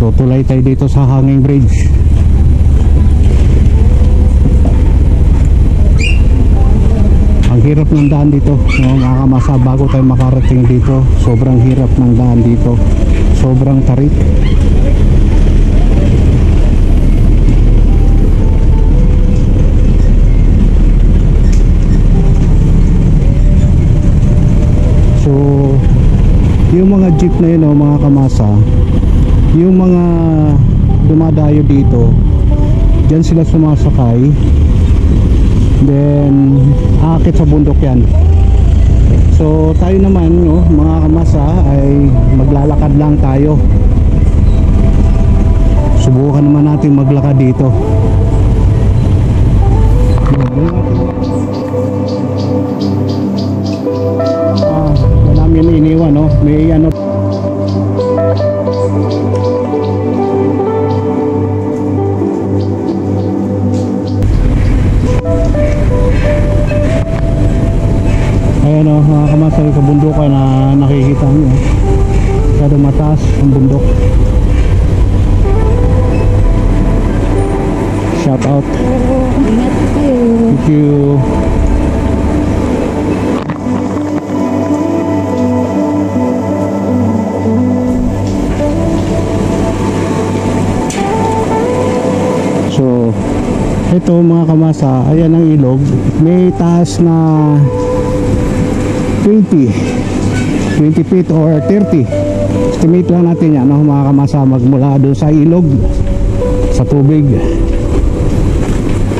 So tulay tayo dito sa hanging bridge. Ang hirap ng daan dito, no, mga kamasa, bago tayo makarating dito. Sobrang hirap ng daan dito, sobrang tarik. So yung mga jeep na yun, no, mga kamasa, yung mga dumadayo dito, dyan sila sumasakay, then aakit sa bundok yan. So tayo naman, no, mga kamasa, ay maglalakad lang tayo. Subukan naman natin maglakad dito. Wala namin iniwan, no? May ano, ayan, o, mga kamasa, yung kabundukan na nakikita nyo. Masyado mataas ang bundok. Shout out. Ingat kayo. Thank you. So ito, mga kamasa, ayan ang ilog. May taas na 20 feet or 30. Estimate lang natin yan, no, mga kamasa, magmula doon sa ilog sa tubig.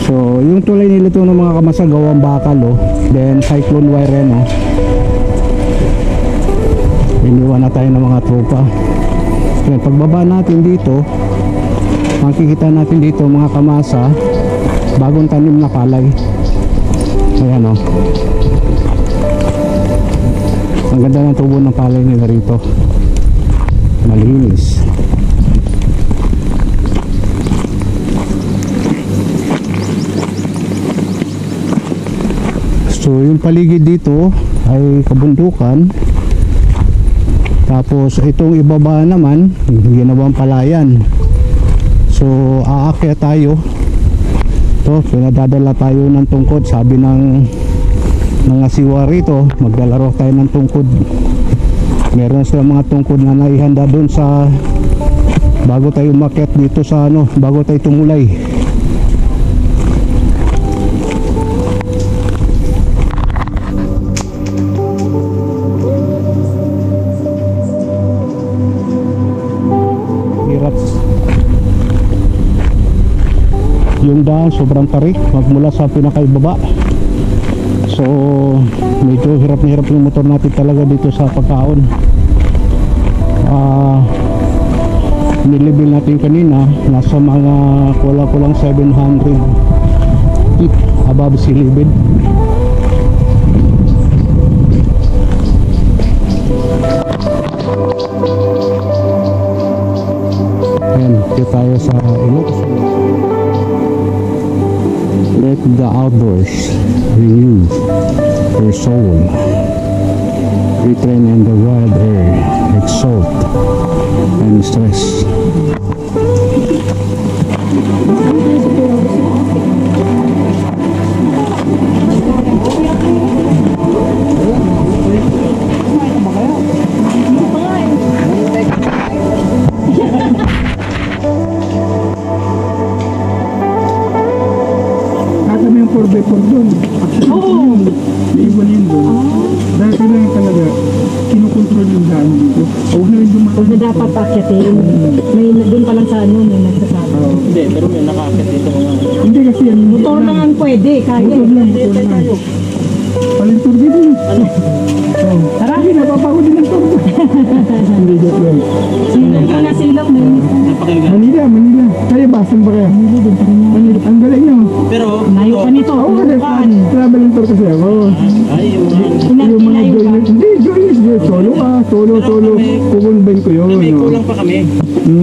So yung tulay nila ito, ng mga kamasa, gawang bakal, oh. Then cyclone wire yan, oh. Iniwan na tayo ng mga tropa. Yan, pagbaba natin dito, makikita natin dito, mga kamasa, bagong tanim na palay. Ayan, oh. Ang ganda ng tubo ng palay nila rito, malinis. So yung paligid dito ay kabundukan. Tapos itong ibaba naman, ginawang palayan. So aakyat tayo. So pinadadala tayo ng tungkod. Sabi ng mga siwa rito, maglalaro tayo ng tungkod. Meron sila mga tungkod na naihanda doon sa bago tayo umakyat dito sa ano, bago tayo tumulay. Hirap. Yung daan sobrang tarik magmula sa pinakaibaba. So medyo hirap na hirap yung motor natin talaga dito sa pagkaon. Nilevel natin kanina, nasa mga kulang 700 feet above sea level. Ayan, dito tayo sa Ilocos. Let the outdoors renew your soul. Retrain in the wild air, exalt and stress. Dapat akyatin. May doon pa lang sa ano, may nagsasabi. Hindi, pero may nakakit dito mga. Hindi kasi yan. Motor lang ang pwede, kaya. Motor lang tayo. Paling turbi din. Ano? Tara, hindi napapagod din ang turbi. Hindi, joke lang. Silap na silap na yun. Manila. Kaya basan ba kaya? Manila. Ang galing nyo. Pero, Layo pa nito. Oo, traveling tour kasi ako. ay, Yung mga joiners. Hindi, joiners. Solo ka. Solo. Kukunbain ko yun. may kulang pa kami.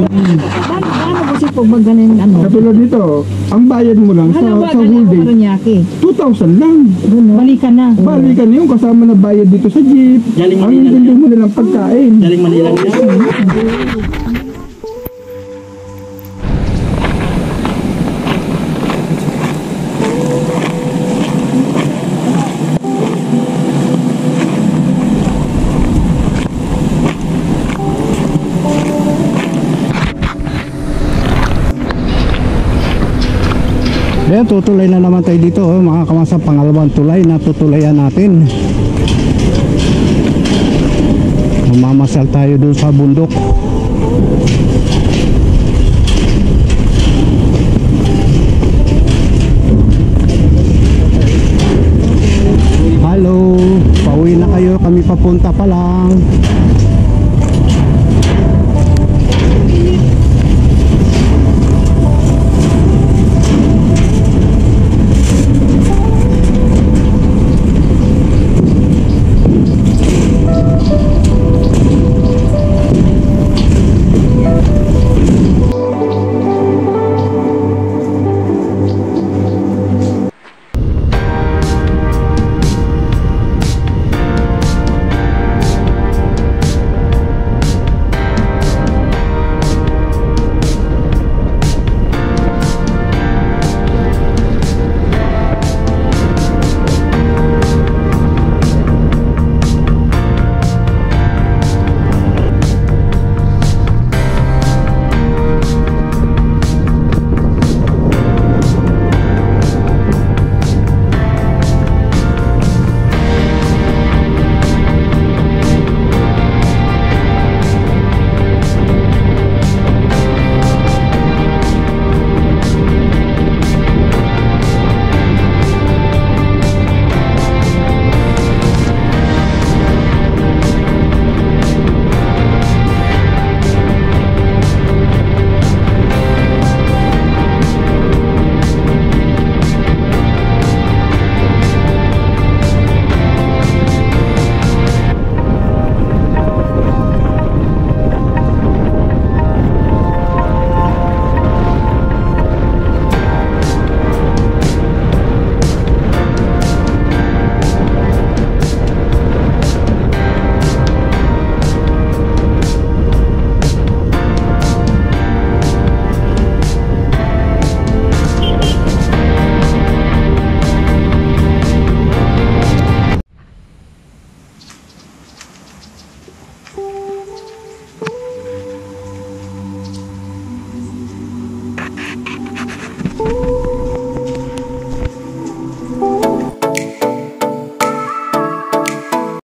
Paano kasi pag maganin ano? Katulad dito, ang bayad mo lang sa whole day, 2,000 lang. Balikan na. Balikan na yung kasama na bayad dito sa jeep. Galing Ang Manila. bili mo nilang pagkain. Galing Manila yan. Ayan, tutulay na naman tayo dito, oh, mga kamasa, pangalawang tulay na tutulayan natin. Mamamasal tayo dun sa bundok. Hello, pauwi na kayo, kami papunta pa lang.